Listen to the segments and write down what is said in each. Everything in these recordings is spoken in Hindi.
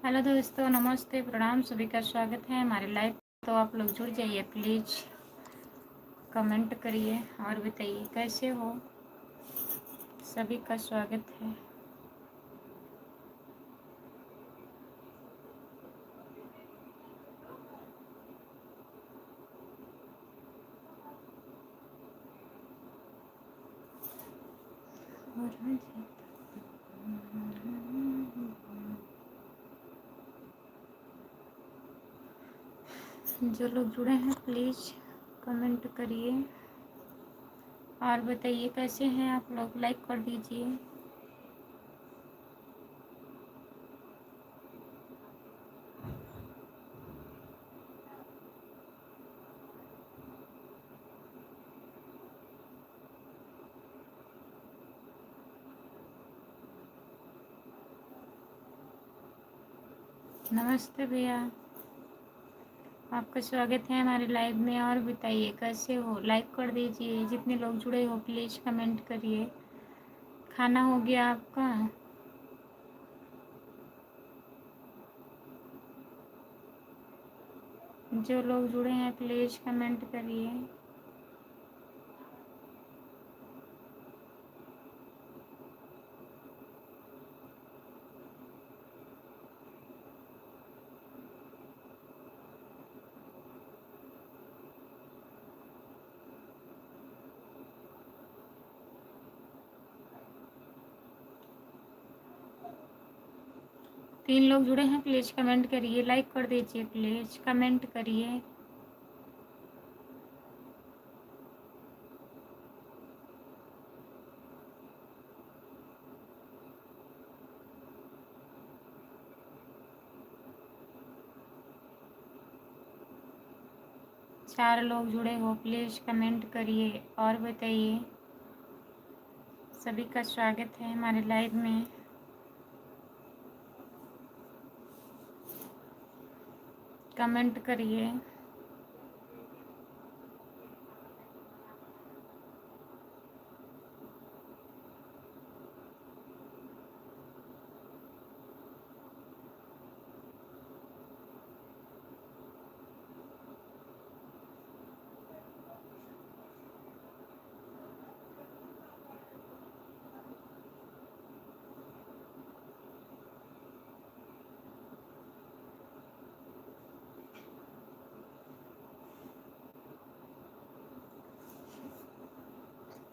हेलो दोस्तों, नमस्ते, प्रणाम, सभी का स्वागत है हमारे लाइव। तो आप लोग जुड़ जाइए प्लीज़, कमेंट करिए और बताइए कैसे हो। सभी का स्वागत है। जो लोग जुड़े हैं प्लीज़ कमेंट करिए और बताइए कैसे हैं आप लोग। लाइक कर दीजिए। नमस्ते भैया, आपका स्वागत है हमारे लाइव में। और बताइए कैसे हो। लाइक कर दीजिए। जितने लोग जुड़े हो प्लीज़ कमेंट करिए। खाना हो गया आपका? जो लोग जुड़े हैं प्लीज़ कमेंट करिए। 3 लोग जुड़े हैं प्लीज़ कमेंट करिए। लाइक कर दीजिए प्लीज़, कमेंट करिए। चार लोग जुड़े हो प्लीज़ कमेंट करिए और बताइए। सभी का स्वागत है हमारे लाइव में। कमेंट करिए।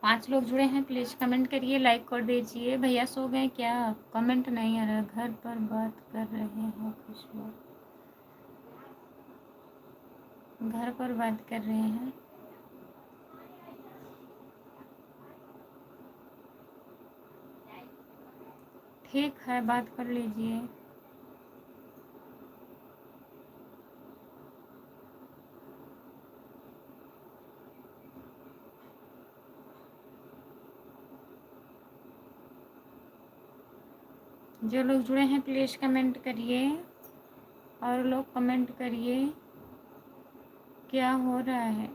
पाँच लोग जुड़े हैं प्लीज़ कमेंट करिए। लाइक कर दीजिए। भैया सो गए क्या? कमेंट नहीं आ रहा। घर पर बात कर रहे हैं कुछ लोग। घर पर बात कर रहे हैं। ठीक है, बात कर लीजिए। जो लोग जुड़े हैं प्लीज़ कमेंट करिए और लोग कमेंट करिए क्या हो रहा है।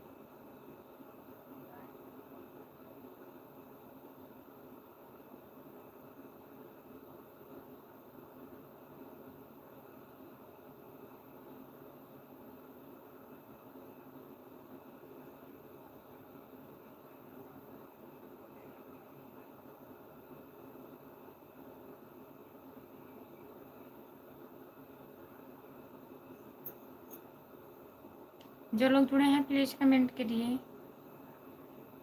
जो लोग जुड़े हैं प्लीज़ कमेंट करिए।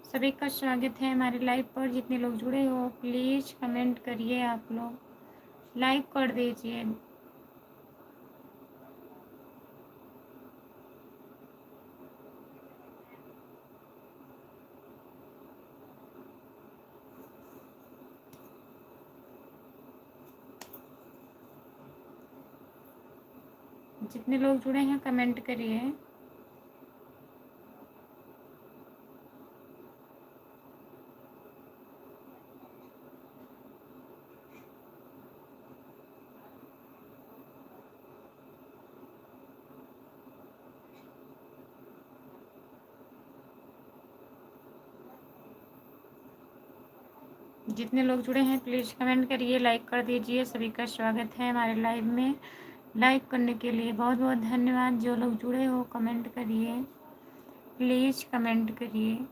सभी का स्वागत है हमारे लाइव पर। जितने लोग जुड़े हो प्लीज़ कमेंट करिए। आप लोग लाइक कर दीजिए। जितने लोग जुड़े हैं कमेंट करिए। जितने लोग जुड़े हैं प्लीज़ कमेंट करिए। लाइक कर दीजिए। सभी का स्वागत है हमारे लाइव में। लाइक करने के लिए बहुत बहुत धन्यवाद। जो लोग जुड़े हो कमेंट करिए, प्लीज़ कमेंट करिए।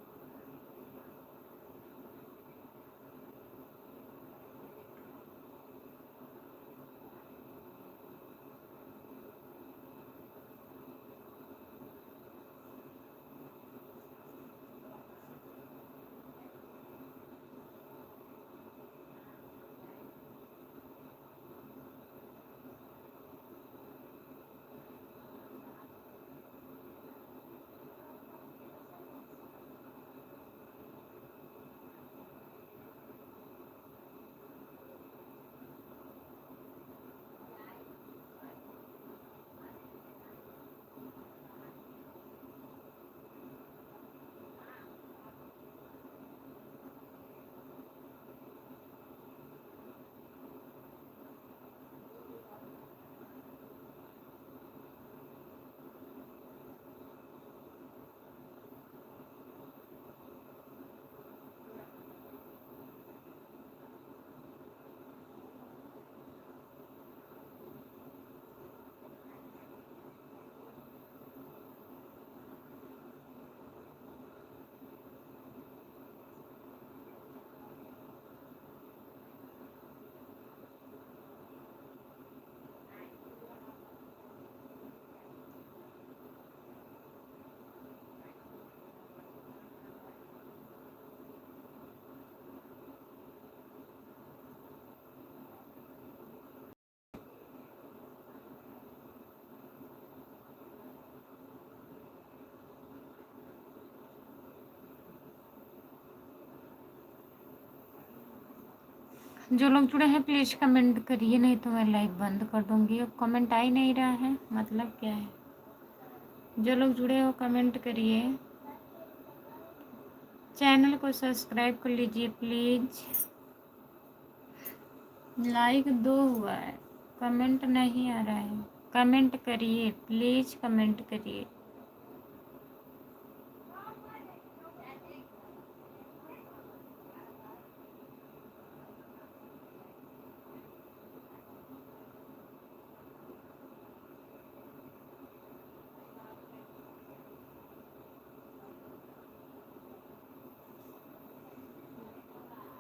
जो लोग जुड़े हैं प्लीज़ कमेंट करिए, नहीं तो मैं लाइव बंद कर दूँगी। अब कमेंट आ ही नहीं रहा है, मतलब क्या है। जो लोग जुड़े हो कमेंट करिए, चैनल को सब्सक्राइब कर लीजिए प्लीज़। लाइक 2 हुआ है, कमेंट नहीं आ रहा है। कमेंट करिए प्लीज़, कमेंट करिए।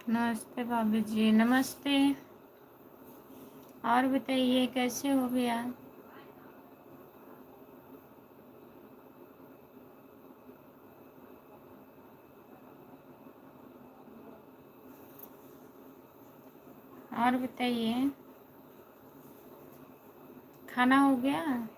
नमस्ते भाभी जी, नमस्ते। और बताइए कैसे हो भैया। और बताइए खाना हो गया।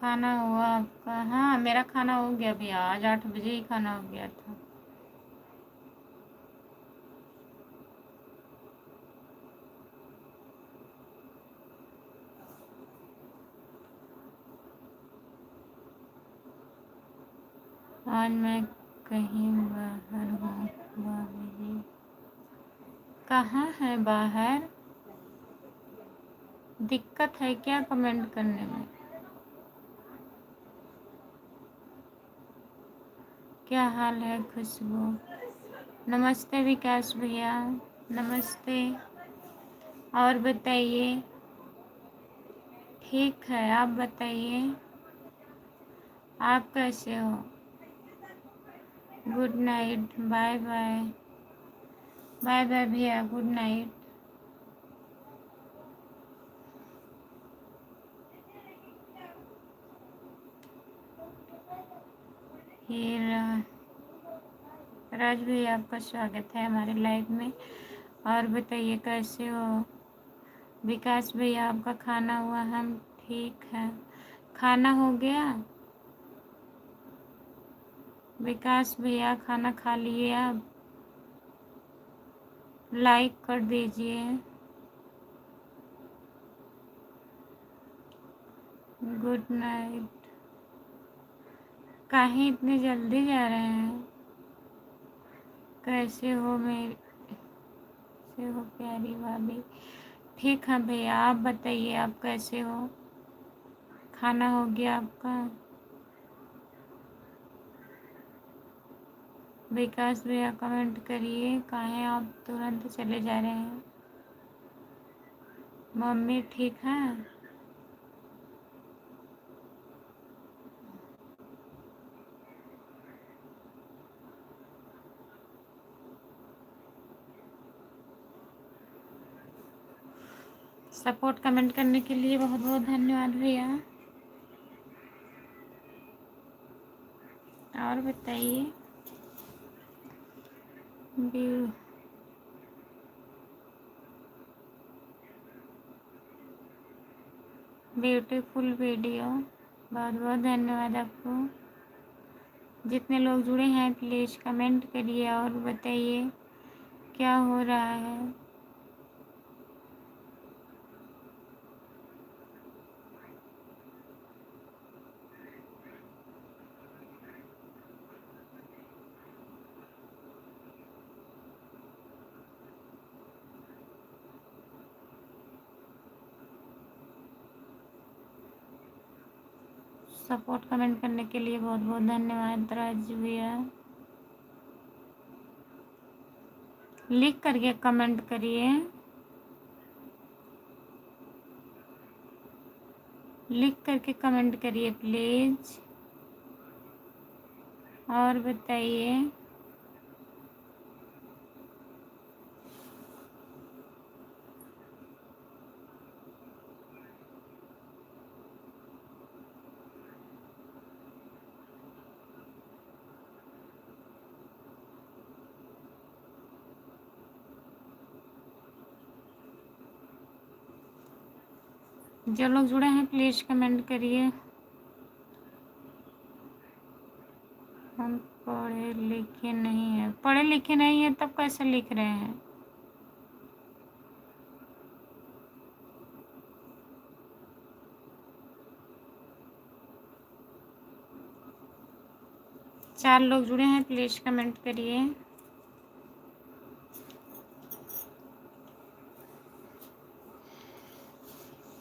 खाना हुआ आपका? हाँ मेरा खाना हो गया भैया, आज 8 बजे ही खाना हो गया था। आज मैं कहीं बाहर हूँ भाभी जी। कहाँ है बाहर? दिक्कत है क्या कमेंट करने में? क्या हाल है खुशबू? नमस्ते विकास भैया, नमस्ते। और बताइए। ठीक है, आप बताइए आप कैसे हो। Good night, bye bye. Bye bye भैया, गुड नाइट। फिर राज भैया आपका स्वागत है हमारे लाइव में। और बताइए कैसे हो। विकास भैया आपका खाना हुआ? हम ठीक है। खाना हो गया? विकास भैया खाना खा लिए आप? लाइक कर दीजिए। Good night. कहीं इतने जल्दी जा रहे हैं? कैसे हो मेरी, कैसे हो प्यारी भाभी? ठीक है भैया, आप बताइए आप कैसे हो। खाना हो गया आपका? विकास भैया कमेंट करिए, कहाँ हैं आप? तुरंत चले जा रहे हैं। मम्मी ठीक है? सपोर्ट कमेंट करने के लिए बहुत बहुत धन्यवाद भैया। और बताइए। ब्यूटीफुल वीडियो, बहुत बहुत धन्यवाद आपको। जितने लोग जुड़े हैं प्लीज़ कमेंट करिए और बताइए क्या हो रहा है। सपोर्ट कमेंट करने के लिए बहुत बहुत धन्यवाद राजू भैया। लिख करके कमेंट करिए, लिख करके कमेंट करिए प्लीज़। और बताइए। जो लोग जुड़े हैं प्लीज़ कमेंट करिए। हम पढ़े लिखे नहीं हैं। पढ़े लिखे नहीं हैं तब कैसे लिख रहे हैं? चार लोग जुड़े हैं प्लीज़ कमेंट करिए।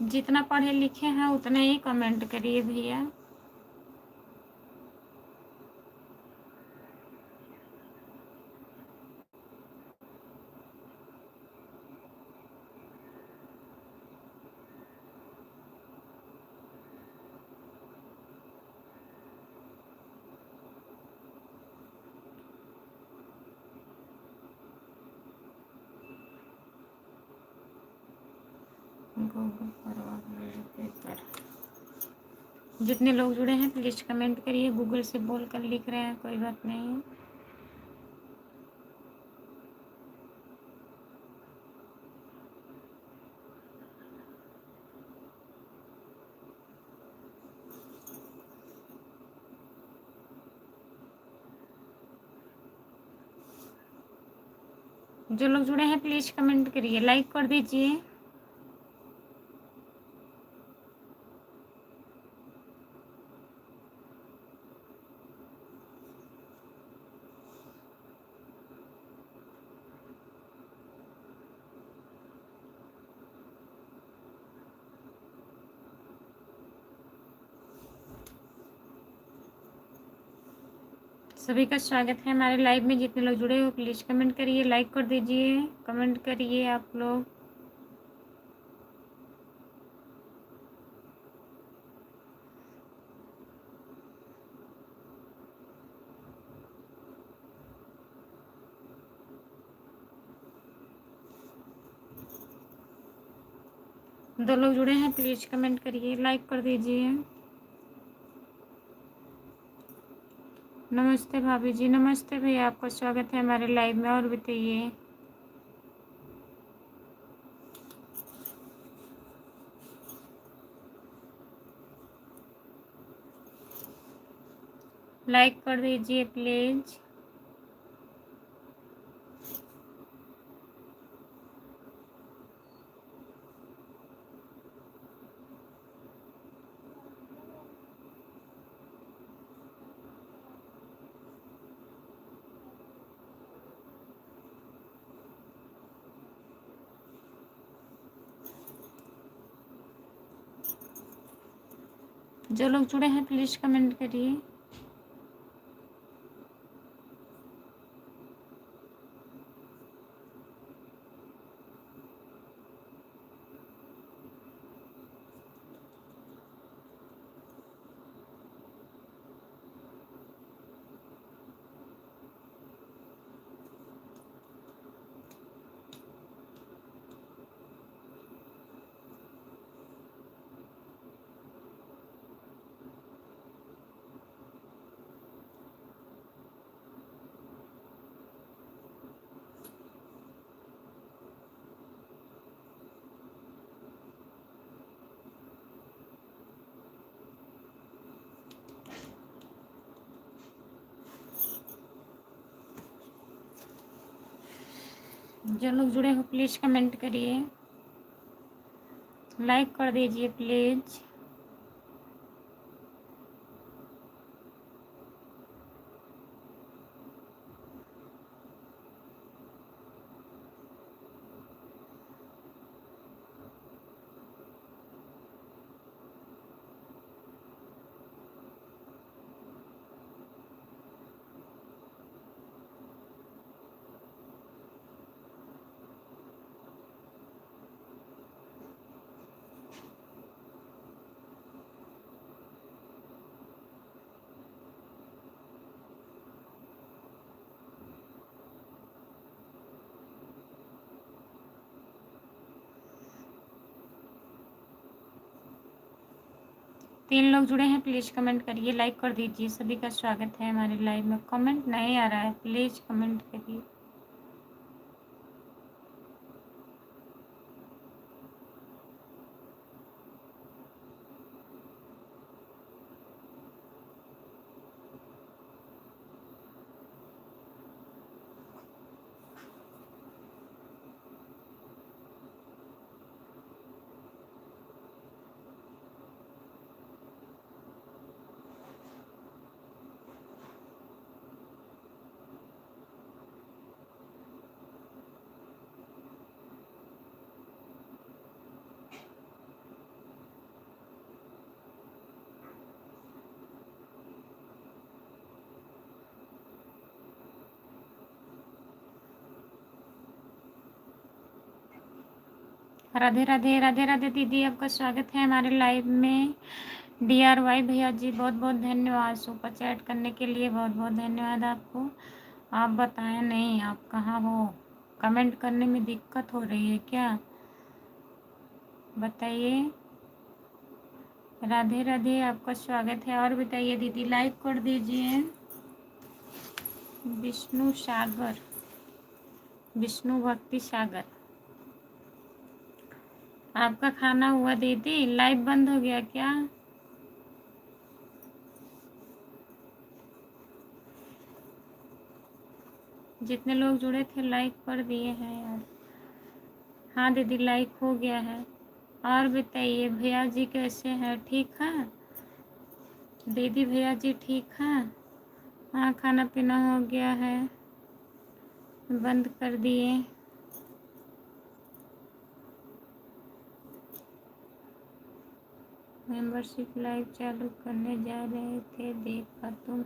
जितना पढ़े लिखे हैं उतना ही कमेंट करिए भैया। गूगल पर जितने लोग जुड़े हैं प्लीज़ कमेंट करिए। गूगल से बोल कर लिख रहे हैं, कोई बात नहीं। जो लोग जुड़े हैं प्लीज़ कमेंट करिए, लाइक कर दीजिए। सभी का स्वागत है हमारे लाइव में। जितने लोग जुड़े हो प्लीज़ कमेंट करिए, लाइक कर दीजिए, कमेंट करिए आप लोग। दो लोग जुड़े हैं प्लीज़ कमेंट करिए, लाइक कर दीजिए। नमस्ते भाभी जी। नमस्ते भैया, आपका स्वागत है हमारे लाइव में। और बताइए। लाइक कर दीजिए प्लीज़। जो लोग जुड़े हैं प्लीज़ कमेंट करिए। जो लोग जुड़े हो प्लीज़ कमेंट करिए, लाइक कर दीजिए प्लीज़। तीन लोग जुड़े हैं प्लीज़ कमेंट करिए, लाइक कर दीजिए। सभी का स्वागत है हमारे लाइव में। कमेंट नहीं आ रहा है, प्लीज़ कमेंट करिए। राधे राधे, राधे राधे दीदी, आपका स्वागत है हमारे लाइव में। DRY भैया जी बहुत बहुत धन्यवाद, सुपर चैट करने के लिए बहुत बहुत धन्यवाद आपको। आप बताएं नहीं, आप कहाँ हो? कमेंट करने में दिक्कत हो रही है क्या? बताइए। राधे राधे, आपका स्वागत है। और बताइए दीदी, लाइक कर दीजिए। विष्णु सागर, विष्णु भक्ति सागर, आपका खाना हुआ दीदी? लाइव बंद हो गया क्या? जितने लोग जुड़े थे लाइक कर दिए हैं यार। हाँ दीदी, लाइक हो गया है। और बताइए भैया जी कैसे हैं? ठीक है दीदी, भैया जी ठीक हैं? हाँ, खाना पीना हो गया है, बंद कर दिए। मेंबरशिप लाइव चालू करने जा रहे थे, देखा तुम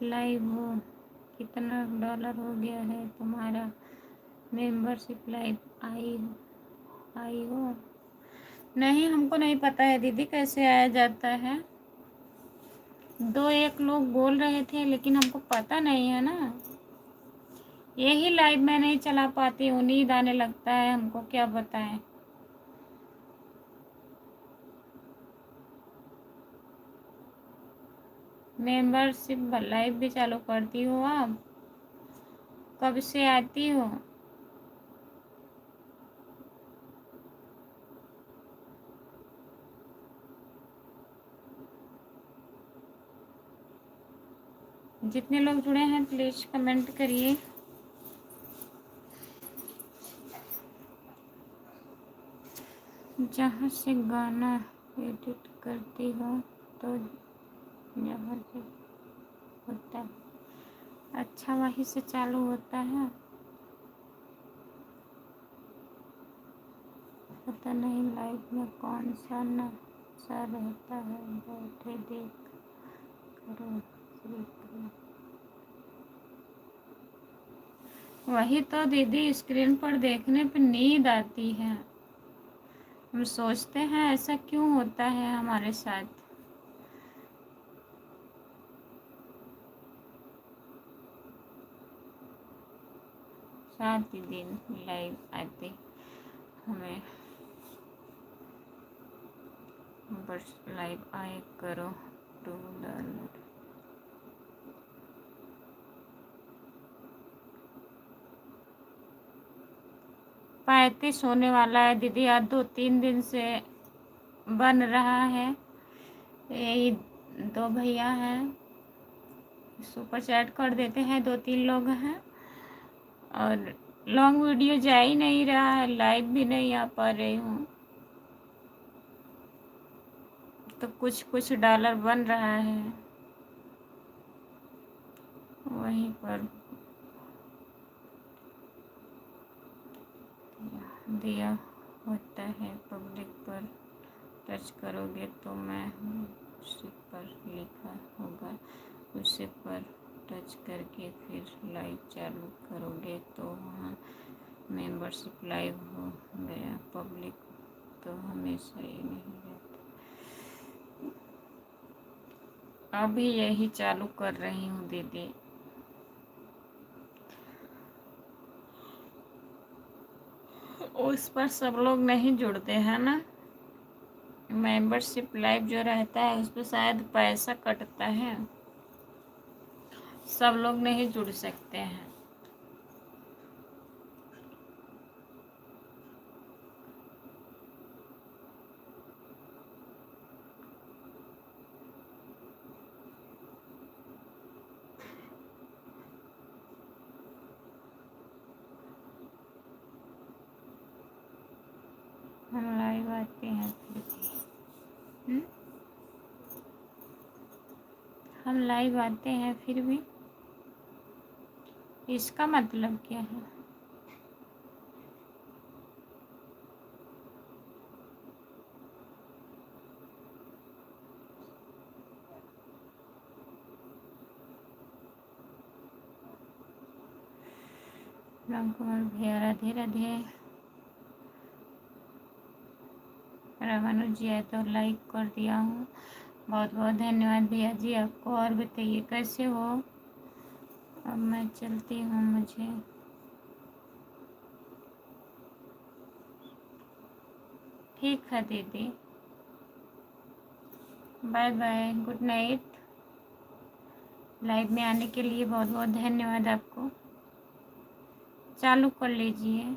लाइव हो। कितना डॉलर हो गया है तुम्हारा? मेंबरशिप लाइव आई हो? नहीं, हमको नहीं पता है दीदी कैसे आया जाता है। दो एक लोग बोल रहे थे लेकिन हमको पता नहीं है ना। यही लाइव मैं नहीं चला पाती हूँ, नींद आने लगता है, हमको क्या बताएं। मेंबरशिप लाइव भी चालू करती हो आप? कब से आती हो? जितने लोग जुड़े हैं प्लीज कमेंट करिए। जहाँ से गाना एडिट करती हो तो जहाँ से होता है, अच्छा वहीं से चालू होता है। पता नहीं लाइव में कौन सा ना सा रहता है, बैठे देख करो श्री प्रिया। वही तो दीदी, स्क्रीन पर देखने पर नींद आती है। हम सोचते हैं ऐसा क्यों होता है हमारे साथ। सात ही दिन लाइव आते हमें, बस लाइव आए करो टू लर्न। पैंतीस होने वाला है दीदी, आज 2-3 दिन से बन रहा है। यही 2 भैया हैं, सुपर चैट कर देते हैं, 2-3 लोग हैं, और लॉन्ग वीडियो जा ही नहीं रहा है, लाइव भी नहीं आ पा रही हूँ। तो कुछ कुछ डॉलर बन रहा है वहीं पर दिया होता है। पब्लिक पर टच करोगे तो मैं उसी पर लिखा होगा, उसी पर टच करके फिर लाइव चालू करोगे तो वहाँ मेंबरशिप लाइव हो गया। पब्लिक तो हमेशा ही नहीं रहता। अभी यही चालू कर रही हूँ दीदी। उस पर सब लोग नहीं जुड़ते हैं ना, मेंबरशिप लाइव जो रहता है उस पर शायद पैसा कटता है, सब लोग नहीं जुड़ सकते हैं। हम लाइव आते हैं फिर भी। हम लाइव आते हैं फिर भी, इसका मतलब क्या है? राम कुमार भैया राधे राधे। रामानुज जी है तो लाइक कर दिया हूँ, बहुत बहुत धन्यवाद भैया जी आपको। और बताइए कैसे हो? अब मैं चलती हूँ, मुझे ठीक है दीदी, bye bye, good night. Live में आने के लिए बहुत बहुत धन्यवाद आपको। चालू कर लीजिए।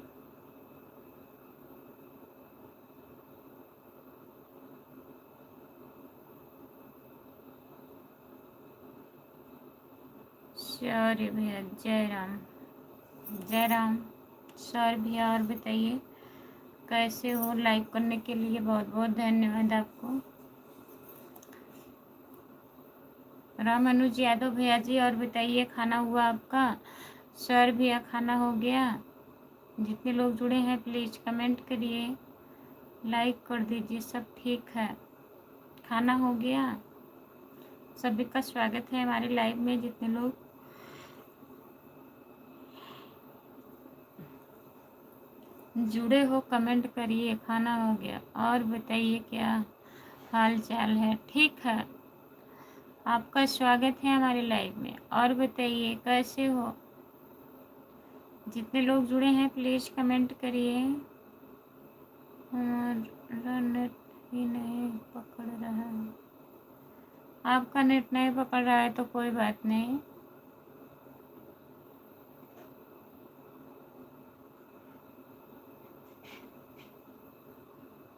सॉरी भैया, जय राम जय राम। सर भैया और बताइए कैसे हो? लाइक करने के लिए बहुत बहुत धन्यवाद आपको। राम अनुज यादव भैया जी और बताइए खाना हुआ आपका? सर भैया खाना हो गया? जितने लोग जुड़े हैं प्लीज़ कमेंट करिए, लाइक कर दीजिए। सब ठीक है? खाना हो गया? सभी का स्वागत है हमारे लाइव में। जितने लोग जुड़े हो कमेंट करिए, खाना हो गया? और बताइए क्या हाल चाल है? ठीक है, आपका स्वागत है हमारे लाइव में। और बताइए कैसे हो? जितने लोग जुड़े हैं प्लीज़ कमेंट करिए। हमारा नेट ही नहीं पकड़ रहा है। आपका नेट नहीं पकड़ रहा है तो कोई बात नहीं।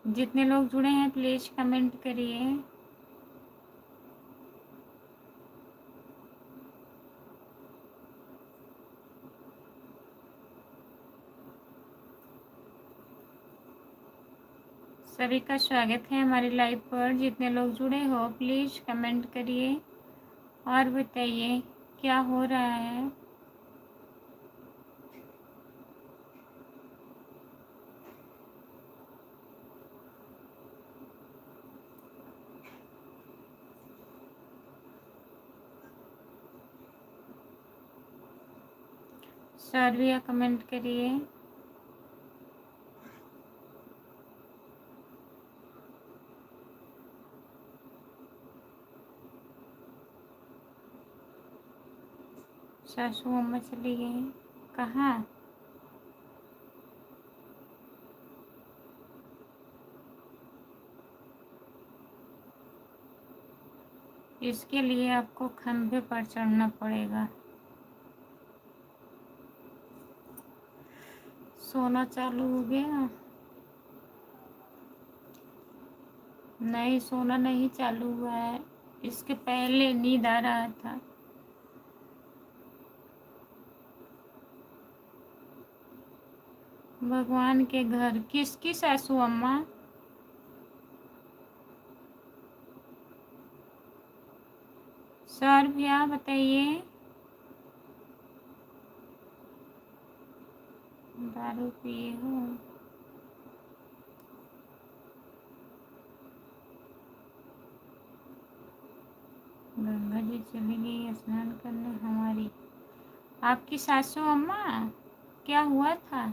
जितने लोग जुड़े हैं प्लीज़ कमेंट करिए। सभी का स्वागत है हमारे लाइव पर। जितने लोग जुड़े हो प्लीज़ कमेंट करिए और बताइए क्या हो रहा है। सार्विया कमेंट करिए। सासू अम्मा चली गई कहाँ? इसके लिए आपको खंभे पर चढ़ना पड़ेगा। सोना चालू हो गया? नहीं, सोना नहीं चालू हुआ है। इसके पहले नींद आ रहा था। भगवान के घर किसकी सासू अम्मा? सर भैया बताइए। दारू पिए हो? गंगा जी चली गई स्नान करने हमारी। आपकी सासू अम्मा क्या हुआ था?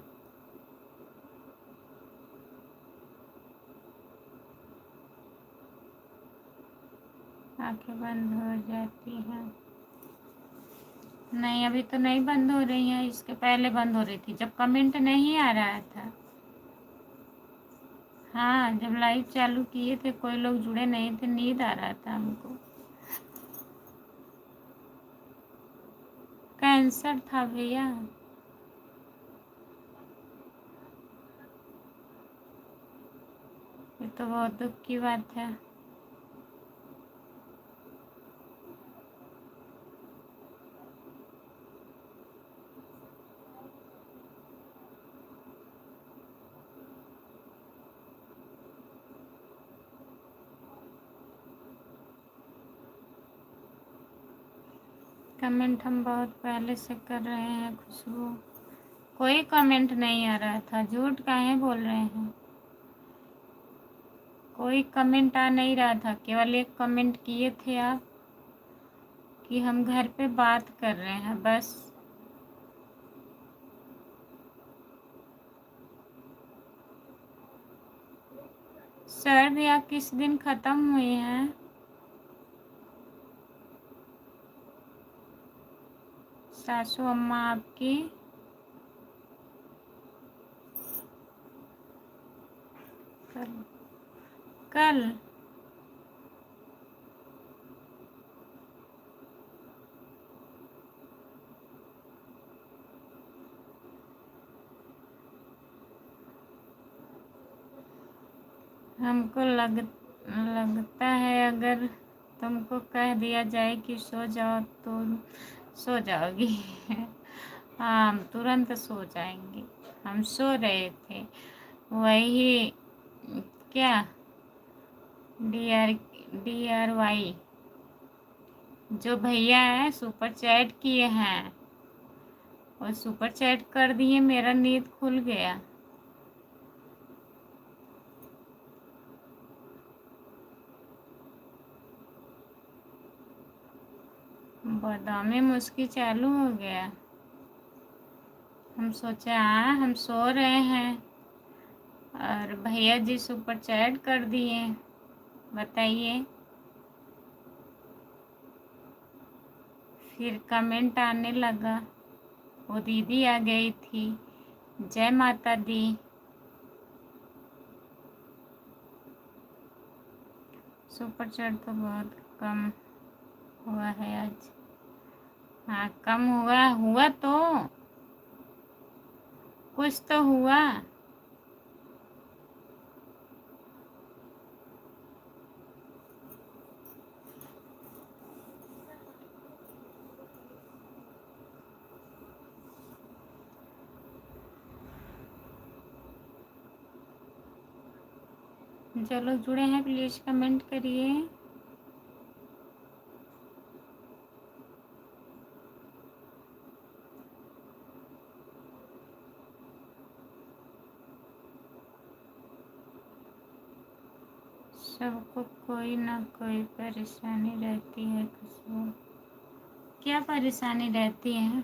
आंखें बंद हो जाती हैं। नहीं, अभी तो नहीं बंद हो रही हैं। इसके पहले बंद हो रही थी जब कमेंट नहीं आ रहा था। हाँ, जब लाइव चालू किए थे कोई लोग जुड़े नहीं थे, नींद आ रहा था हमको। कैंसर था भैया। ये तो बहुत दुख की बात है। कमेंट हम बहुत पहले से कर रहे हैं खुशबू। कोई कमेंट नहीं आ रहा था, झूठ काहे बोल रहे हैं? कोई कमेंट आ नहीं रहा था, केवल एक कमेंट किए थे आप कि हम घर पे बात कर रहे हैं, बस। सर भी आप किस दिन ख़त्म हुए हैं? सासू अम्मा आपकी? कल? कल? हमको लगता है अगर तुमको कह दिया जाए कि सो जाओ तो सो जाओगी। हाँ, हम तुरंत सो जाएंगे। हम सो रहे थे। वही क्या DRY जो भैया है सुपर चैट किए हैं और सुपर चैट कर दिए, मेरा नींद खुल गया। बादामी मुस्की चालू हो गया। हम सोचे हाँ हम सो रहे हैं और भैया जी सुपर चैट कर दिए। बताइए। फिर कमेंट आने लगा। वो दीदी आ गई थी, जय माता दी। सुपर चैट तो बहुत कम हुआ है आज। हाँ, कम हुआ तो कुछ तो हुआ। जो लोग जुड़े हैं प्लीज़ कमेंट करिए। सबको कोई ना कोई परेशानी रहती है खुशबू। क्या परेशानी रहती है?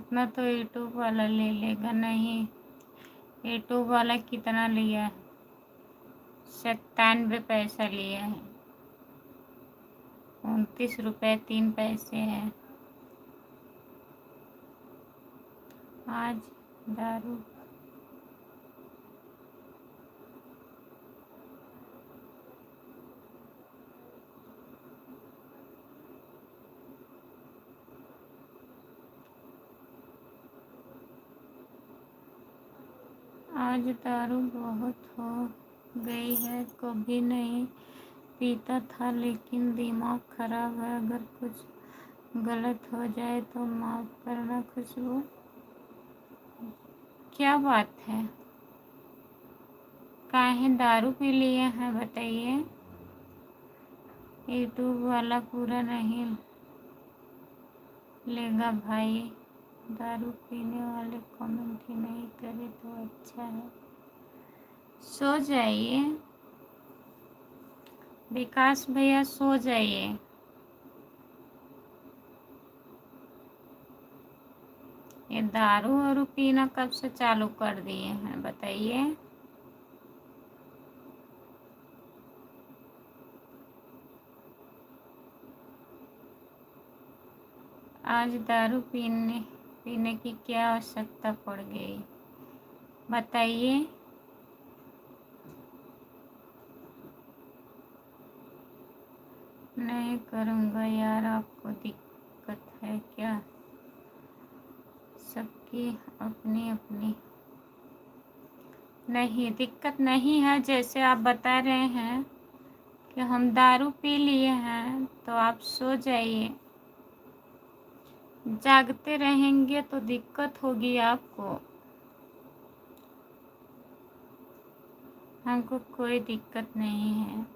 उतना तो यूट्यूब वाला ले लेगा। नहीं, यूट्यूब वाला कितना लिया है? 97 पैसा लिया है। 29 रुपये 3 पैसे है। आज दारू आज दारू बहुत हो गई है। कभी नहीं पीता था, लेकिन दिमाग खराब है। अगर कुछ गलत हो जाए तो माफ़ करना। खुशबू, क्या बात है? काहे दारू पी लिए हैं बताइए? यूट्यूब वाला पूरा नहीं लेगा भाई। दारू पीने वाले कमेंट ही नहीं करे तो अच्छा है। सो जाइए विकास भैया, सो जाइए। ये दारू वारू पीना कब से चालू कर दिए हैं बताइए? आज दारू पीने की क्या आवश्यकता पड़ गई बताइए? नहीं करूँगा यार, आपको दिक्कत है क्या? सबकी अपनी अपनी। नहीं, दिक्कत नहीं है। जैसे आप बता रहे हैं कि हम दारू पी लिए हैं, तो आप सो जाइए। जागते रहेंगे तो दिक्कत होगी आपको। हमको कोई दिक्कत नहीं है।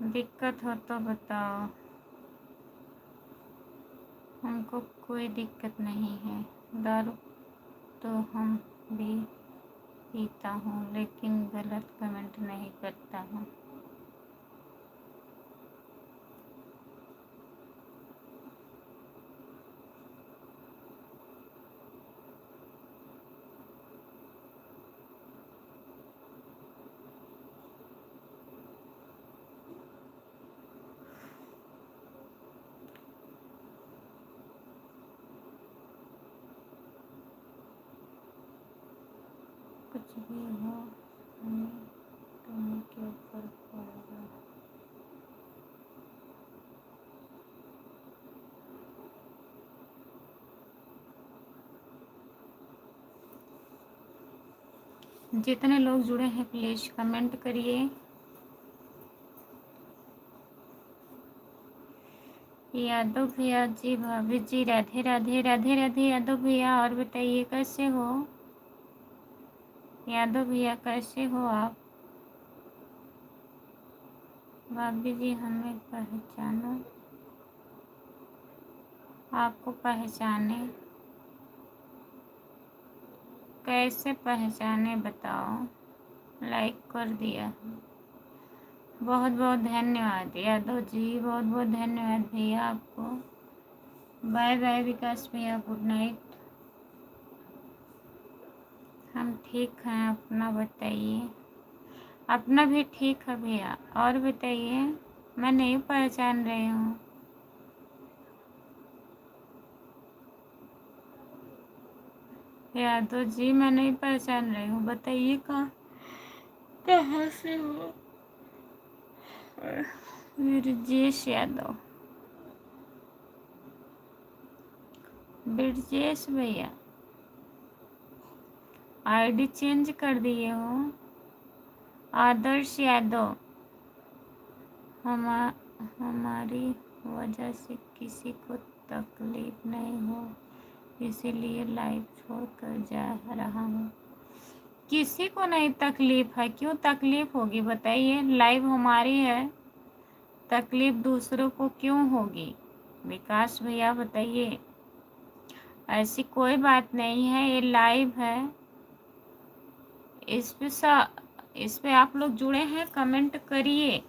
दिक्कत हो तो बताओ। हमको कोई दिक्कत नहीं है। दारू तो हम भी पीता हूँ, लेकिन गलत कमेंट नहीं करता हूँ। कुछ भी हो, हमें तुम्हें के ऊपर पड़ेगा। जितने लोग जुड़े हैं प्लीज़ कमेंट करिए। यादव भैया जी, भाभी जी, राधे राधे। राधे राधे यादव भैया। और बताइए कैसे हो यादव भैया? कैसे हो आप? भाभी जी, हमें पहचानो। आपको पहचाने? कैसे पहचाने बताओ? लाइक कर दिया, बहुत बहुत धन्यवाद यादव जी। बहुत बहुत धन्यवाद भैया आपको। बाय बाय विकास भैया, गुड नाइट। हम ठीक हैं, अपना बताइए। अपना भी ठीक है भैया। और बताइए, मैं नहीं पहचान रही हूँ। यादव जी, मैं नहीं पहचान रही हूँ, बताइए कहाँ से हो? ब्रजेश यादव। ब्रजेश भैया, आईडी चेंज कर दिए हो। आदर्श यादव, हमारी वजह से किसी को तकलीफ नहीं हो, इसीलिए लाइव छोड़कर जा रहा हूँ। किसी को नहीं तकलीफ है, क्यों तकलीफ होगी बताइए? लाइव हमारी है, तकलीफ दूसरों को क्यों होगी? विकास भैया बताइए। ऐसी कोई बात नहीं है, ये लाइव है। इस पे आप लोग जुड़े हैं, कमेंट करिए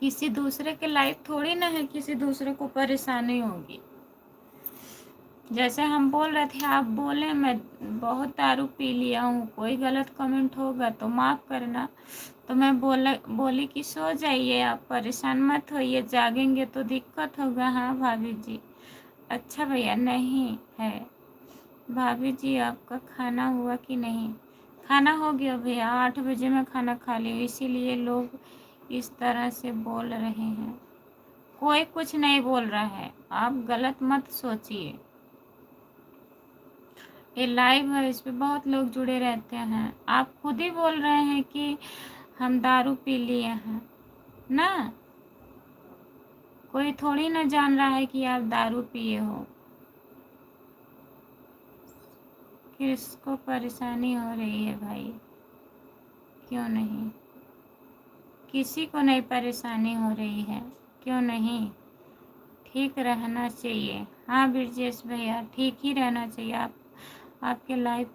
किसी दूसरे के लाइफ थोड़ी ना है किसी दूसरे को परेशानी होगी। जैसे हम बोल रहे थे, आप बोले मैं बहुत दारू पी लिया हूँ, कोई गलत कमेंट होगा तो माफ़ करना। तो मैं बोली कि सो जाइए, आप परेशान मत होइए, जागेंगे तो दिक्कत होगा। हाँ भाभी जी। अच्छा भैया, नहीं है। भाभी जी आपका खाना हुआ कि नहीं? खाना हो गया भैया, 8 बजे मैं खाना खा ली हूँ, इसीलिए लोग इस तरह से बोल रहे हैं। कोई कुछ नहीं बोल रहा है, आप गलत मत सोचिए। ये लाइव है, इस पे बहुत लोग जुड़े रहते हैं। आप खुद ही बोल रहे हैं कि हम दारू पी लिए हैं ना, कोई थोड़ी ना जान रहा है कि आप दारू पिए हो। किसको परेशानी हो रही है भाई? क्यों नहीं? किसी को नहीं परेशानी हो रही है, क्यों नहीं? ठीक रहना चाहिए। हाँ ब्रजेश भैया, ठीक ही रहना चाहिए। आपके लाइव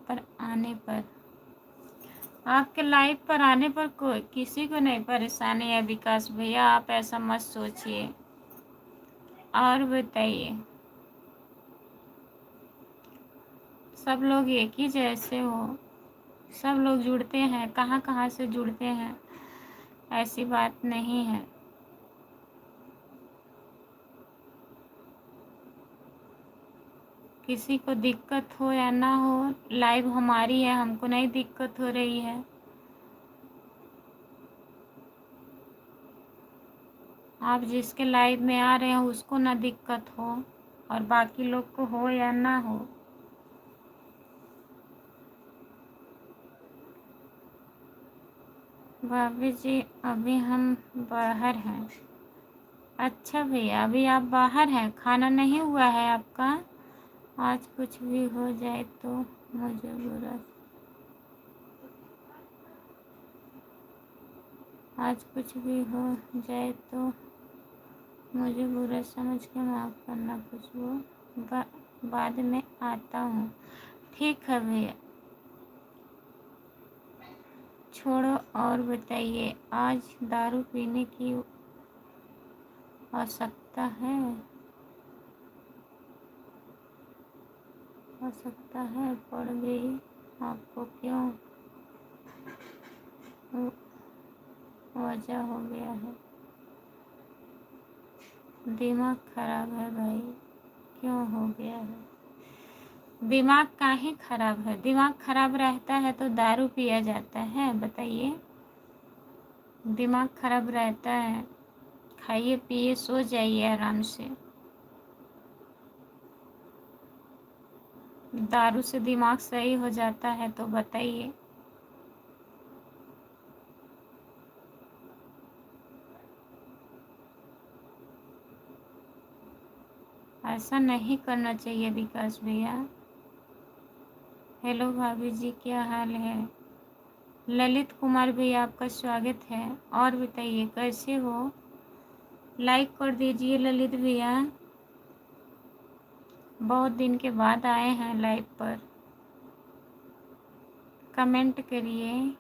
पर आने पर कोई किसी को नहीं परेशानी है विकास भैया, आप ऐसा मत सोचिए। और बताइए, सब लोग एक ही जैसे हो, सब लोग जुड़ते हैं, कहाँ कहाँ से जुड़ते हैं, ऐसी बात नहीं है। किसी को दिक्कत हो या ना हो, लाइव हमारी है, हमको नहीं दिक्कत हो रही है। आप जिसके लाइव में आ रहे हैं उसको ना दिक्कत हो, और बाकी लोग को हो या ना हो। भाभी जी अभी हम बाहर हैं। अच्छा भैया, अभी आप बाहर हैं, खाना नहीं हुआ है आपका? आज कुछ भी हो जाए तो मुझे बुरा आज कुछ भी हो जाए तो मुझे बुरा समझ के माफ़ करना, कुछ बाद में आता हूँ। ठीक है भैया, छोड़ो। और बताइए, आज दारू पीने की आवश्यकता है? पड़ गई आपको? क्यों? वजह हो गया है? दिमाग खराब है भाई? क्यों हो गया है? दिमाग काहे खराब है? दिमाग खराब रहता है तो दारू पिया जाता है? बताइए। दिमाग खराब रहता है, खाइए पिए सो जाइए आराम से। दारू से दिमाग सही हो जाता है तो बताइए। ऐसा नहीं करना चाहिए विकास भैया। हेलो भाभी जी, क्या हाल है? ललित कुमार भैया, आपका स्वागत है। और बताइए कैसे हो? लाइक कर दीजिए ललित भैया, बहुत दिन के बाद आए हैं लाइव पर। कमेंट करिए।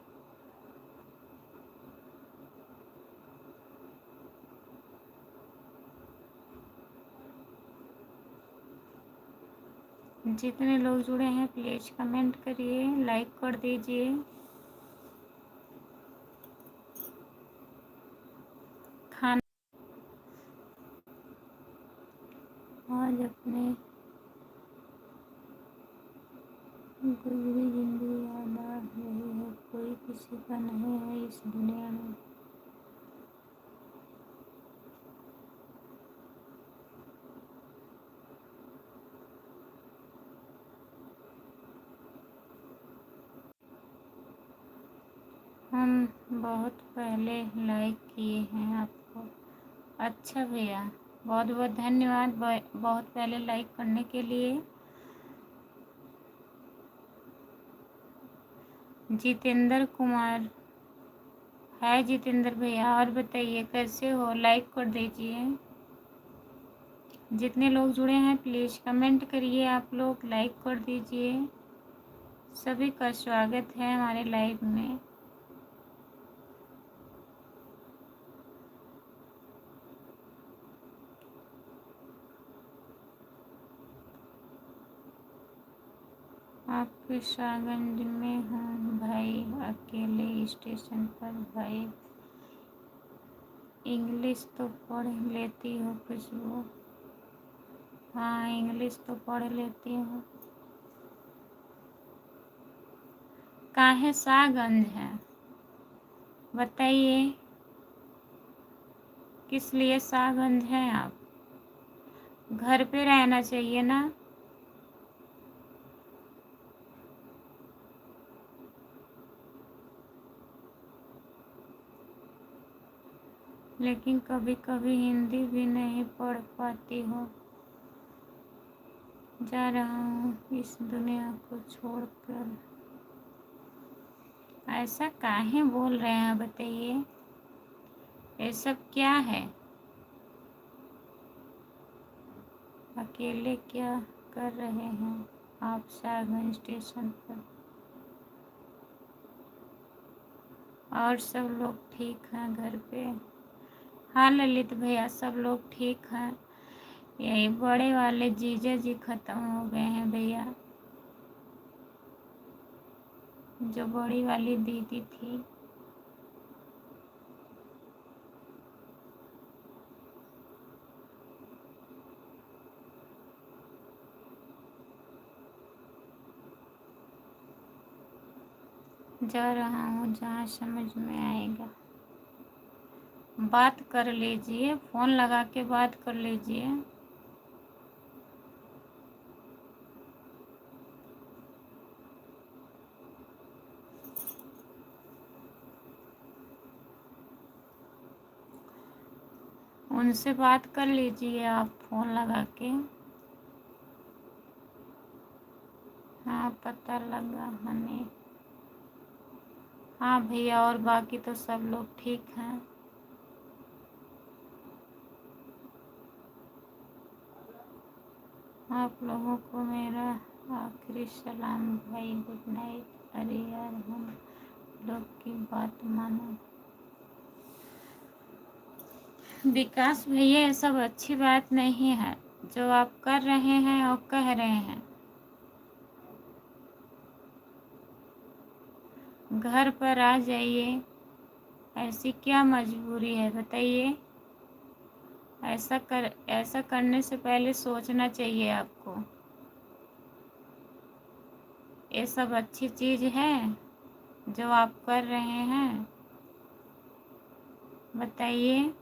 जितने लोग जुड़े हैं प्लीज़ कमेंट करिए, लाइक कर दीजिए। खाना आज अपने गुजरी जिंदगी याद आ रही है, कोई किसी का नहीं है इस दुनिया में। हम बहुत पहले लाइक किए हैं आपको। अच्छा भैया, बहुत बहुत धन्यवाद बहुत पहले लाइक करने के लिए। जितेंद्र कुमार है जितेंद्र भैया। और बताइए कैसे हो? लाइक कर दीजिए। जितने लोग जुड़े हैं प्लीज़ कमेंट करिए, आप लोग लाइक कर दीजिए। सभी का स्वागत है हमारे लाइव में। आपके शाहगंज में हूँ भाई, अकेले स्टेशन पर भाई। इंग्लिश तो पढ़ लेती हो खुशबू? हाँ, इंग्लिश तो पढ़ लेती हूँ। काहे शाहगंज है बताइए, किस लिए शाहगंज हैं आप? घर पे रहना चाहिए ना। लेकिन कभी कभी हिंदी भी नहीं पढ़ पाती हो। जा रहा हूँ इस दुनिया को छोड़कर। ऐसा काहे बोल रहे हैं बताइए, ये सब क्या है? अकेले क्या कर रहे हैं आप शाहगंज स्टेशन पर? और सब लोग ठीक हैं घर पे? हाँ ललित भैया, सब लोग ठीक हैं। यही बड़े वाले जीजा जी खत्म हो गए हैं भैया, जो बड़ी वाली दीदी थी। जा रहा हूँ जहाँ समझ में आएगा। बात कर लीजिए, फ़ोन लगा के बात कर लीजिए। उनसे बात कर लीजिए आप फ़ोन लगा के। हाँ पता लगा हमें। हाँ भैया, और बाकी तो सब लोग ठीक हैं। आप लोगों को मेरा आखिरी सलाम भाई, गुड नाइट। अरे यार, हम लोग की बात मानो। विकास भैया, ये सब अच्छी बात नहीं है जो आप कर रहे हैं और कह रहे हैं। घर पर आ जाइए, ऐसी क्या मजबूरी है बताइए? ऐसा करने से पहले सोचना चाहिए आपको। ये सब अच्छी चीज़ है जो आप कर रहे हैं बताइए?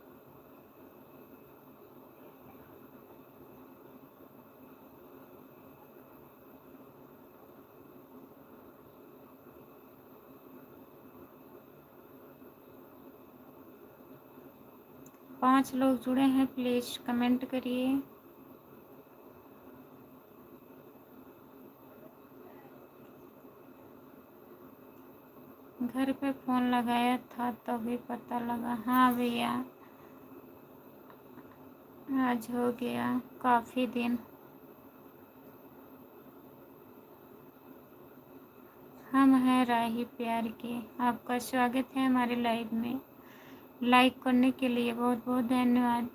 पाँच लोग जुड़े हैं, प्लीज़ कमेंट करिए। घर पे फ़ोन लगाया था तभी पता लगा। हाँ भैया, आज हो गया काफ़ी दिन। हम हैं राही प्यार के। आपका स्वागत है हमारे लाइव में। लाइक करने के लिए बहुत बहुत धन्यवाद।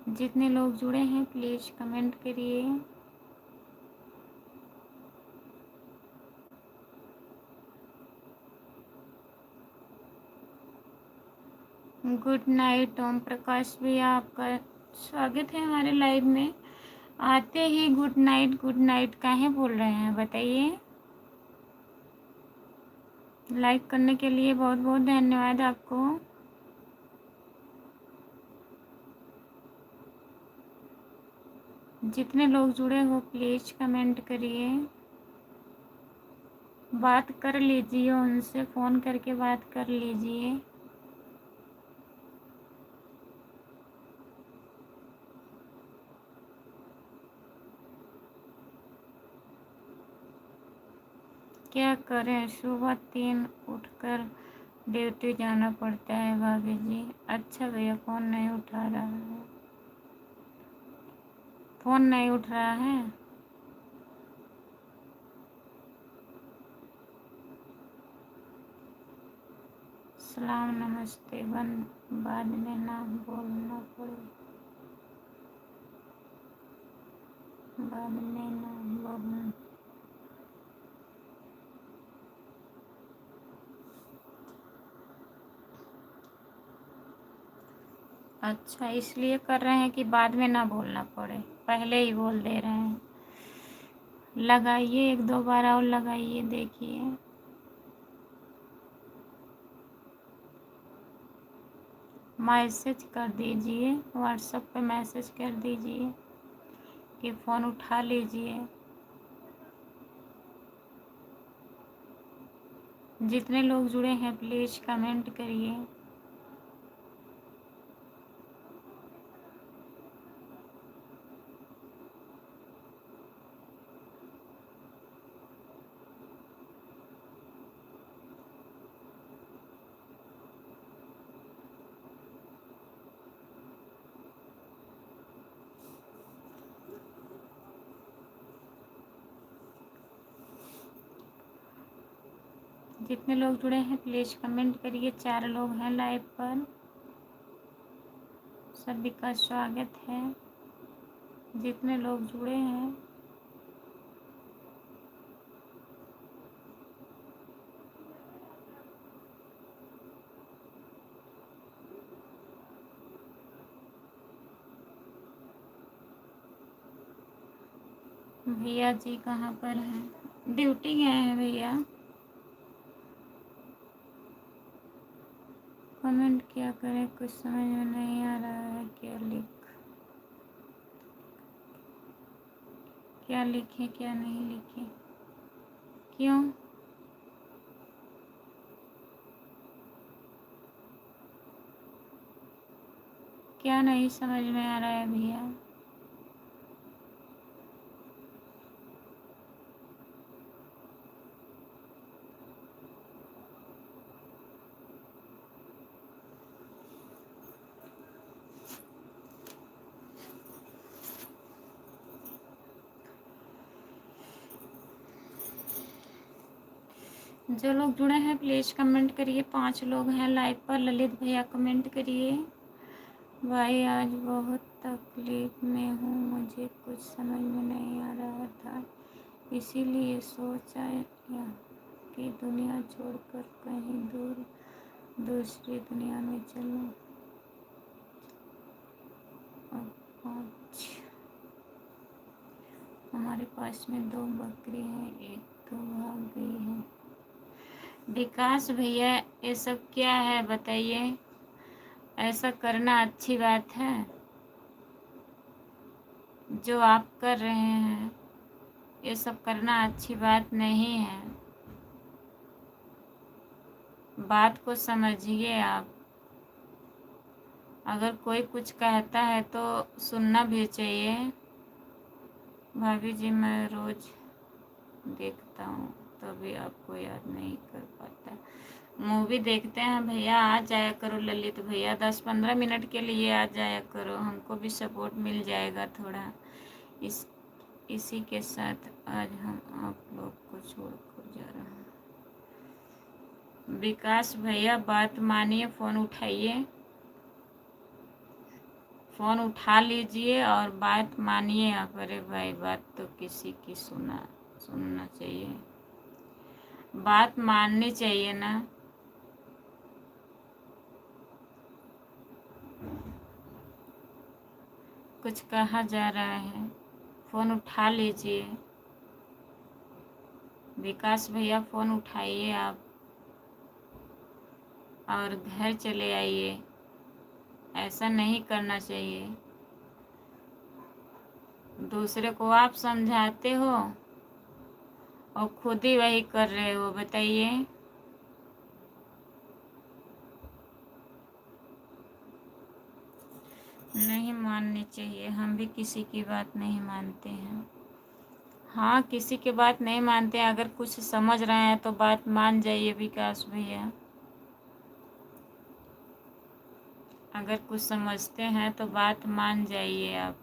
जितने लोग जुड़े हैं प्लीज़ कमेंट करिए। गुड नाइट ओम प्रकाश भैया, आपका स्वागत है हमारे लाइव में। आते ही गुड नाइट काहे बोल रहे हैं बताइए? लाइक करने के लिए बहुत बहुत धन्यवाद आपको। जितने लोग जुड़े हो प्लीज़ कमेंट करिए। बात कर लीजिए, उनसे फ़ोन करके बात कर लीजिए। क्या करें, सुबह 3 उठकर ड्यूटी जाना पड़ता है भाभी जी। अच्छा भैया, फ़ोन नहीं उठा रहा है, फ़ोन नहीं उठ रहा है। सलाम नमस्ते बाद में ना बोलना पड़े, बाद में ना बोलना। अच्छा, इसलिए कर रहे हैं कि बाद में ना बोलना पड़े, पहले ही बोल दे रहे हैं। लगाइए, 1-2 बार और लगाइए, देखिए। मैसेज कर दीजिए, व्हाट्सएप पे मैसेज कर दीजिए कि फ़ोन उठा लीजिए। जितने लोग जुड़े हैं प्लीज़ कमेंट करिए। जितने लोग जुड़े हैं प्लीज़ कमेंट करिए। 4 लोग हैं लाइव पर, सभी का स्वागत है। जितने लोग जुड़े हैं भैया जी कहाँ पर हैं? ड्यूटी गए हैं भैया। कमेंट क्या करें, कुछ समझ में नहीं आ रहा है। क्या लिखें क्या नहीं लिखें, क्यों? क्या नहीं समझ में आ रहा है भैया? जो लोग जुड़े हैं प्लीज़ कमेंट करिए। 5 लोग हैं लाइव पर। ललित भैया कमेंट करिए। भाई आज बहुत तकलीफ में हूँ, मुझे कुछ समझ में नहीं आ रहा था, इसीलिए सोचा कि दुनिया छोड़कर कहीं दूर दूसरी दुनिया में चलूँ। हमारे पास में 2 बकरी हैं, एक तो भाग गई है। विकास भैया ये सब क्या है बताइए? ऐसा करना अच्छी बात है? जो आप कर रहे हैं ये सब करना अच्छी बात नहीं है। बात को समझिए आप। अगर कोई कुछ कहता है तो सुनना भी चाहिए। भाभी जी मैं रोज़ देखता हूँ तभी आपको याद नहीं कर पाता। मूवी देखते हैं भैया, आ जाया करो ललित भैया, 10-15 मिनट के लिए आ जाया करो, हमको भी सपोर्ट मिल जाएगा थोड़ा। इसी के साथ आज हम आप लोग को छोड़कर जा रहे हैं। विकास भैया बात मानिए, फ़ोन उठाइए, फ़ोन उठा लीजिए और बात मानिए आप। अरे भाई बात तो किसी की सुनना चाहिए, बात माननी चाहिए ना। कुछ कहा जा रहा है, फ़ोन उठा लीजिए। विकास भैया फ़ोन उठाइए आप और घर चले आइए। ऐसा नहीं करना चाहिए। दूसरे को आप समझाते हो और खुद ही वही कर रहे हो, बताइए। नहीं माननी चाहिए, हम भी किसी की बात नहीं मानते हैं। हाँ, किसी की बात नहीं मानते हैं। अगर कुछ समझ रहे हैं तो बात मान जाइए विकास भैया। अगर कुछ समझते हैं तो बात मान जाइए आप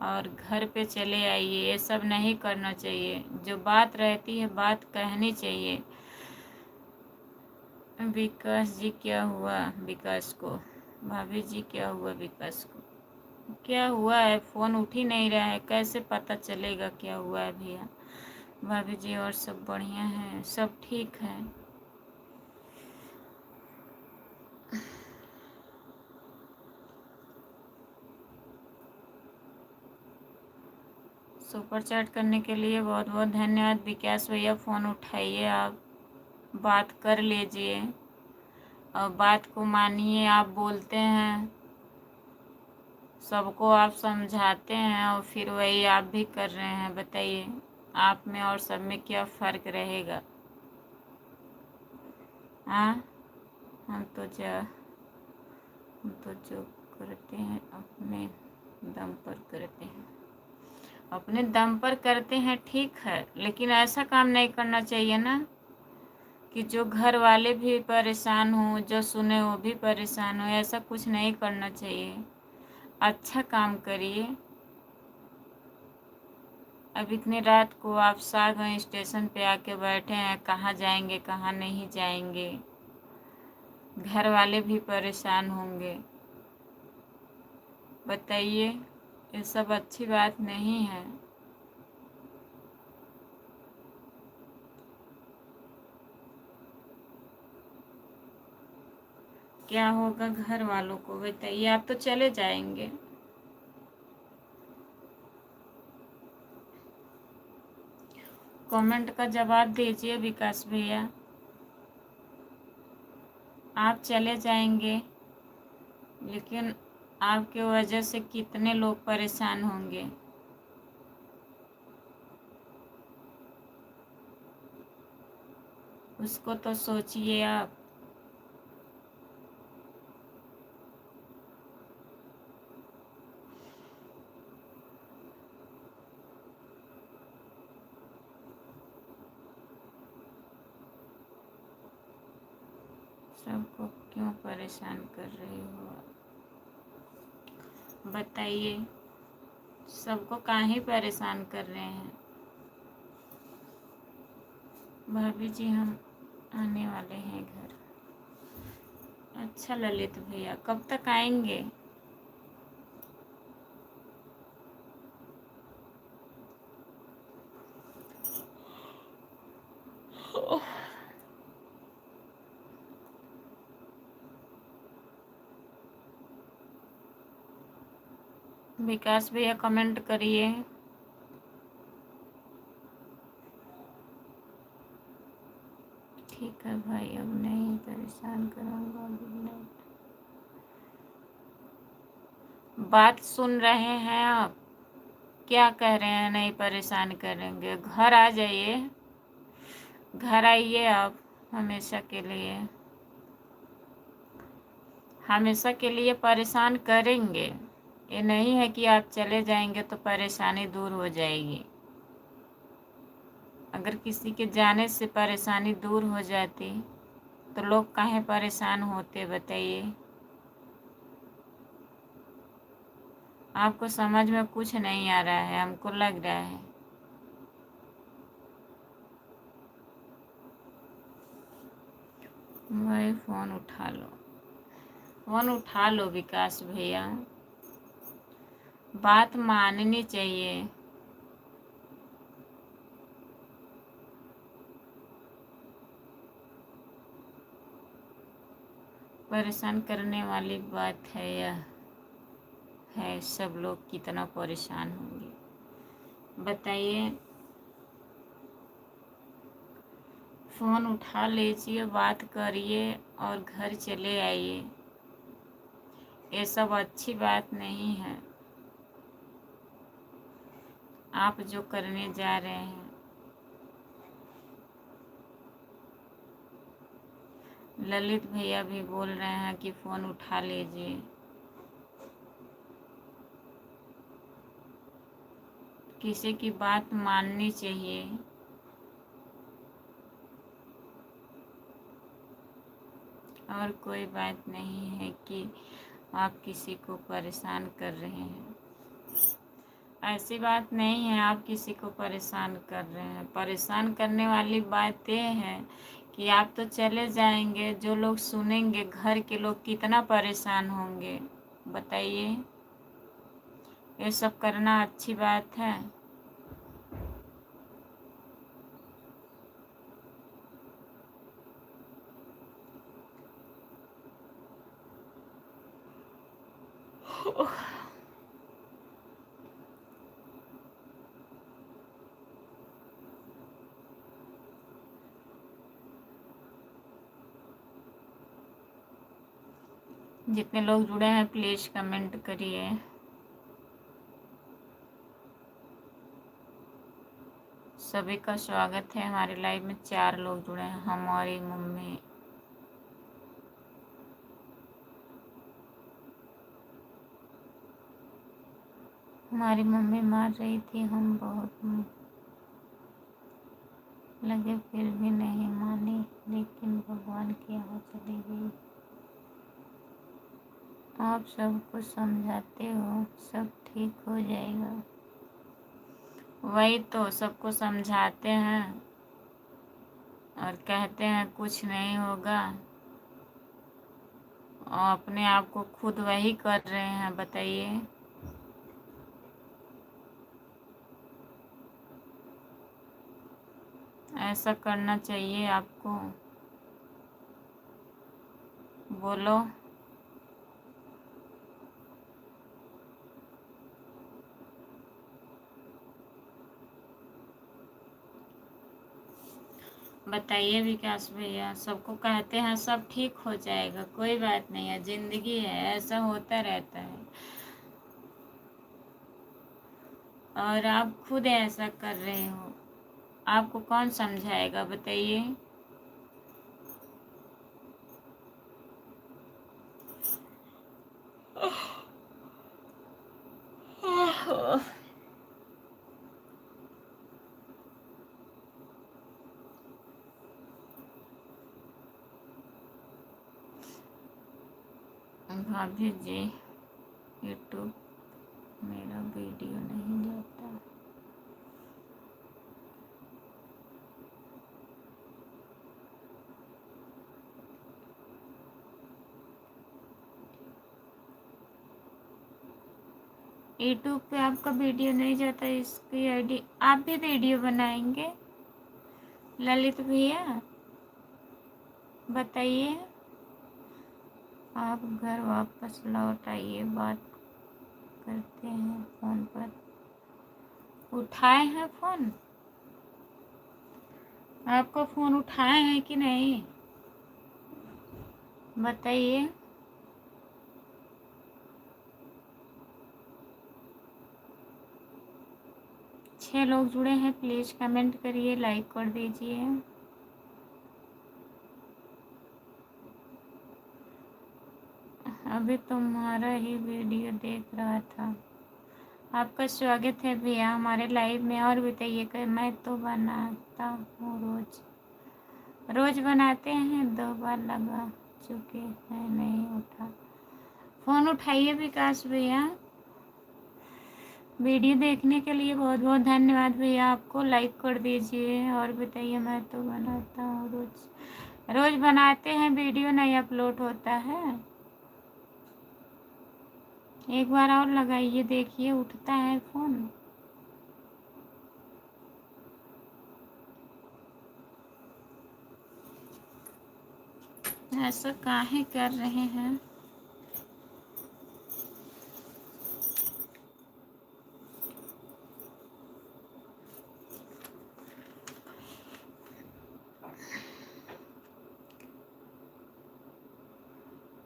और घर पे चले आइए। ये सब नहीं करना चाहिए। जो बात रहती है बात कहनी चाहिए। विकास जी क्या हुआ विकास को? भाभी जी क्या हुआ विकास को? क्या हुआ है? फ़ोन उठ ही नहीं रहा है, कैसे पता चलेगा क्या हुआ है भैया? भाभी जी और सब बढ़िया है, सब ठीक है। सुपर चैट करने के लिए बहुत बहुत धन्यवाद विकास भैया। फ़ोन उठाइए, आप बात कर लीजिए और बात को मानिए। आप बोलते हैं, सबको आप समझाते हैं और फिर वही आप भी कर रहे हैं। बताइए आप में और सब में क्या फ़र्क रहेगा? हाँ, हम तो जो करते हैं अपने दम पर करते हैं, अपने दम पर करते हैं, ठीक है, लेकिन ऐसा काम नहीं करना चाहिए ना कि जो घर वाले भी परेशान हों, जो सुने वो भी परेशान हो। ऐसा कुछ नहीं करना चाहिए। अच्छा काम करिए। अब इतनी रात को आप सागंज स्टेशन पे आके बैठे हैं, कहाँ जाएंगे कहाँ नहीं जाएंगे, घर वाले भी परेशान होंगे। बताइए, ये सब अच्छी बात नहीं है। क्या होगा घर वालों को? बताइए, आप तो चले जाएंगे। कमेंट का जवाब दीजिए विकास भैया। आप चले जाएंगे, लेकिन आपके वजह से कितने लोग परेशान होंगे। उसको तो सोचिए आप। सबको क्यों परेशान कर रही हो? बताइए, सबको काहे परेशान कर रहे हैं? भाभी जी हम आने वाले हैं घर। अच्छा ललित भैया, कब तक आएंगे? विकास भैया कमेंट करिए। ठीक है भाई, अब नहीं परेशान करूँगा। Good night. बात सुन रहे हैं आप? क्या कह रहे हैं? नहीं परेशान करेंगे। घर आ जाइए, घर आइए आप। हमेशा के लिए, हमेशा के लिए परेशान करेंगे। ये नहीं है कि आप चले जाएंगे तो परेशानी दूर हो जाएगी। अगर किसी के जाने से परेशानी दूर हो जाती तो लोग काहे परेशान होते? बताइए। आपको समझ में कुछ नहीं आ रहा है, हमको लग रहा है। भाई फ़ोन उठा लो, फ़ोन उठा लो विकास भैया। बात माननी चाहिए। परेशान करने वाली बात है यह है, सब लोग कितना परेशान होंगे। बताइए, फ़ोन उठा लीजिए, बात करिए और घर चले आइए। ये सब अच्छी बात नहीं है आप जो करने जा रहे हैं। ललित भैया भी बोल रहे हैं कि फ़ोन उठा लीजिए। किसी की बात माननी चाहिए। और कोई बात नहीं है कि आप किसी को परेशान कर रहे हैं। ऐसी बात नहीं है आप किसी को परेशान कर रहे हैं। परेशान करने वाली बात यह है कि आप तो चले जाएंगे, जो लोग सुनेंगे घर के लोग कितना परेशान होंगे बताइए। ये सब करना अच्छी बात है? जितने लोग जुड़े हैं प्लीज कमेंट करिए। सभी का स्वागत है। हमारे लाइव में 4 लोग जुड़े हैं, हमारी मम्मी। हमारी मम्मी मार रही थी, हम बहुत लगे फिर भी नहीं मानी, लेकिन भगवान की यहाँ चली गई। आप सबको समझाते हो सब ठीक हो जाएगा। वही तो, सबको समझाते हैं और कहते हैं कुछ नहीं होगा, और अपने आप को खुद वही कर रहे हैं बताइए। ऐसा करना चाहिए आपको? बोलो। बताइए विकास भैया। सबको कहते हैं सब ठीक हो जाएगा, कोई बात नहीं है, जिंदगी है, ऐसा होता रहता है। और आप खुद ऐसा कर रहे हो, आपको कौन समझाएगा बताइए। भाभी जी, यूट्यूब मेरा वीडियो नहीं जाता। यूट्यूब पे आपका वीडियो नहीं जाता, इसकी आईडी आप भी वीडियो बनाएंगे ललित भैया? बताइए। आप घर वापस लौट आइए, बात करते हैं फोन पर। उठाए हैं फोन? आपका फोन उठाए हैं कि नहीं बताइए। 6 लोग जुड़े हैं, प्लीज कमेंट करिए, लाइक कर दीजिए। अभी तुम्हारा ही वीडियो देख रहा था। आपका स्वागत है भैया हमारे लाइव में। और बताइए कि मैं तो बनाता हूँ रोज, रोज बनाते हैं, 2 बार लगा चुके हैं, नहीं उठा। फोन उठाइए विकास भैया। वीडियो देखने के लिए बहुत बहुत धन्यवाद भैया, आपको लाइक कर दीजिए। और बताइए, मैं तो बनाता हूँ रोज, रोज बनाते हैं, वीडियो नहीं अपलोड होता है। एक बार और लगाइए, देखिए उठता है फोन। ऐसा काहे कर रहे हैं?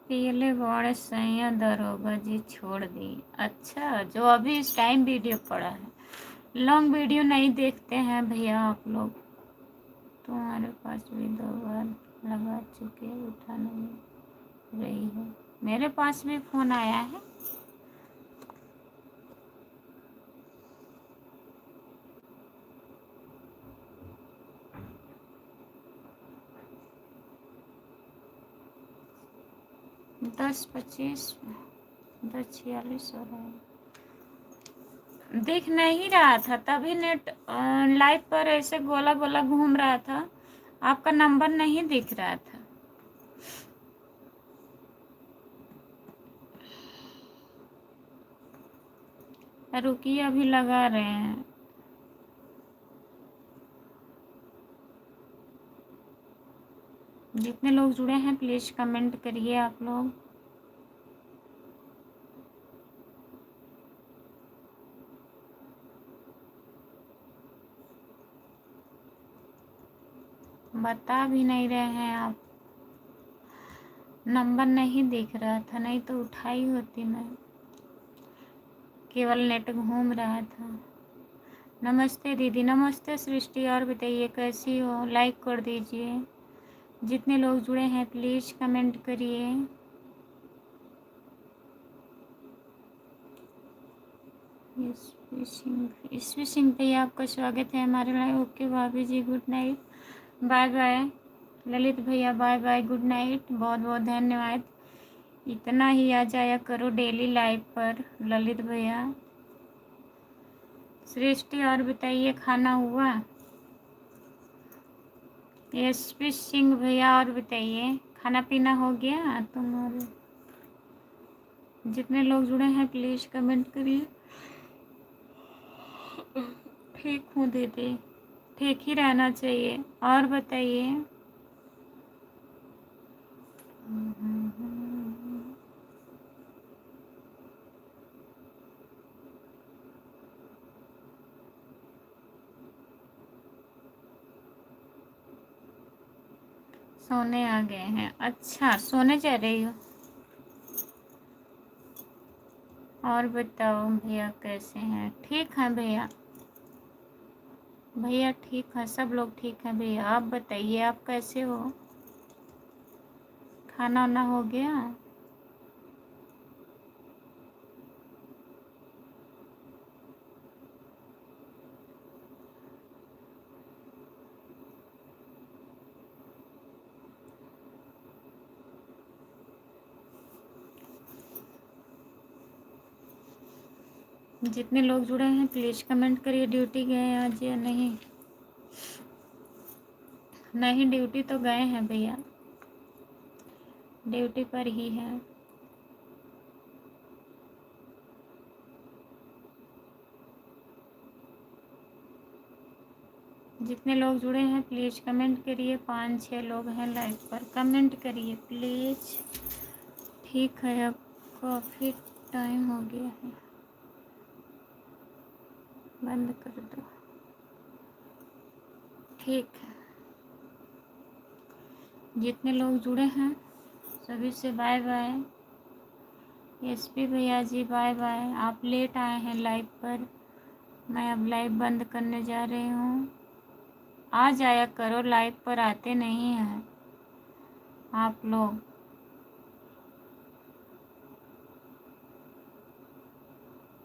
पीले बड़े सैया दरोगा जी छोड़ दी। अच्छा, जो अभी इस टाइम वीडियो पड़ा है, लॉन्ग वीडियो नहीं देखते हैं भैया आप लोग। तुम्हारे पास भी 2 बार लगा चुके, उठा नहीं रही है। मेरे पास भी फोन आया है। दस 46 हो रहा है। दिख नहीं रहा था तभी, नेट लाइव पर ऐसे गोला गोला घूम रहा था, आपका नंबर नहीं दिख रहा था। रुकिए, अभी लगा रहे हैं। जितने लोग जुड़े हैं प्लीज़ कमेंट करिए आप लोग। बता भी नहीं रहे हैं आप। नंबर नहीं दिख रहा था, नहीं तो उठाई होती मैं। केवल नेट घूम रहा था। नमस्ते दीदी। नमस्ते सृष्टि। और बताइए कैसी हो? लाइक कर दीजिए। जितने लोग जुड़े हैं प्लीज़ कमेंट करिए। ईश्वी सिंह भैया, आपका स्वागत है हमारे लाइव। ओके भाभी जी, good night, bye bye. Lalit भैया बाय बाय, गुड नाइट, बहुत बहुत धन्यवाद। इतना ही आ जाया करो डेली लाइव पर ललित भैया। सृष्टि और बताइए खाना हुआ? ईश्वी सिंह भैया और बताइए खाना पीना हो गया तुम्हारे? जितने लोग जुड़े हैं प्लीज़ कमेंट करिए। ठीक हूँ दीदी, ठीक ही रहना चाहिए। और बताइए। सोने आ गए हैं? अच्छा, सोने जा रही हो? और बताओ भैया कैसे हैं? ठीक हैं भैया? भैया ठीक है, सब लोग ठीक हैं भैया। आप बताइए आप कैसे हो? खाना वाना हो गया? जितने लोग जुड़े हैं प्लीज़ कमेंट करिए। ड्यूटी गए आज या नहीं? नहीं, ड्यूटी तो गए हैं भैया, ड्यूटी पर ही है। जितने लोग जुड़े हैं प्लीज़ कमेंट करिए। 5-6 लोग हैं लाइव पर, कमेंट करिए प्लीज़। ठीक है, अब काफ़ी टाइम हो गया है, बंद कर दो। ठीक है, जितने लोग जुड़े हैं सभी से बाय बाय। एसपी भैया जी बाय बाय। आप लेट आए हैं लाइव पर, मैं अब लाइव बंद करने जा रही हूँ। आ जाया करो, लाइव पर आते नहीं हैं आप लोग।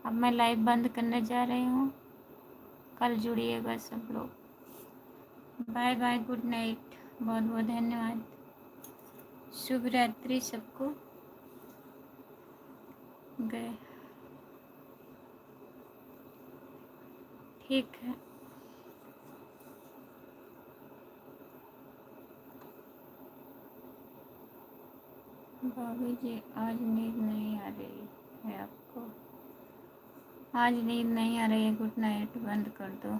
अब मैं लाइव बंद करने जा रही हूँ, कल जुड़िएगा सब लोग। बाय बाय, गुड नाइट, बहुत बहुत धन्यवाद। शुभ रात्रि सबको। गए? ठीक है। भाभी जी आज नींद नहीं आ रही है आपको? आज नींद नहीं आ रही है? गुड नाइट, बंद कर दो।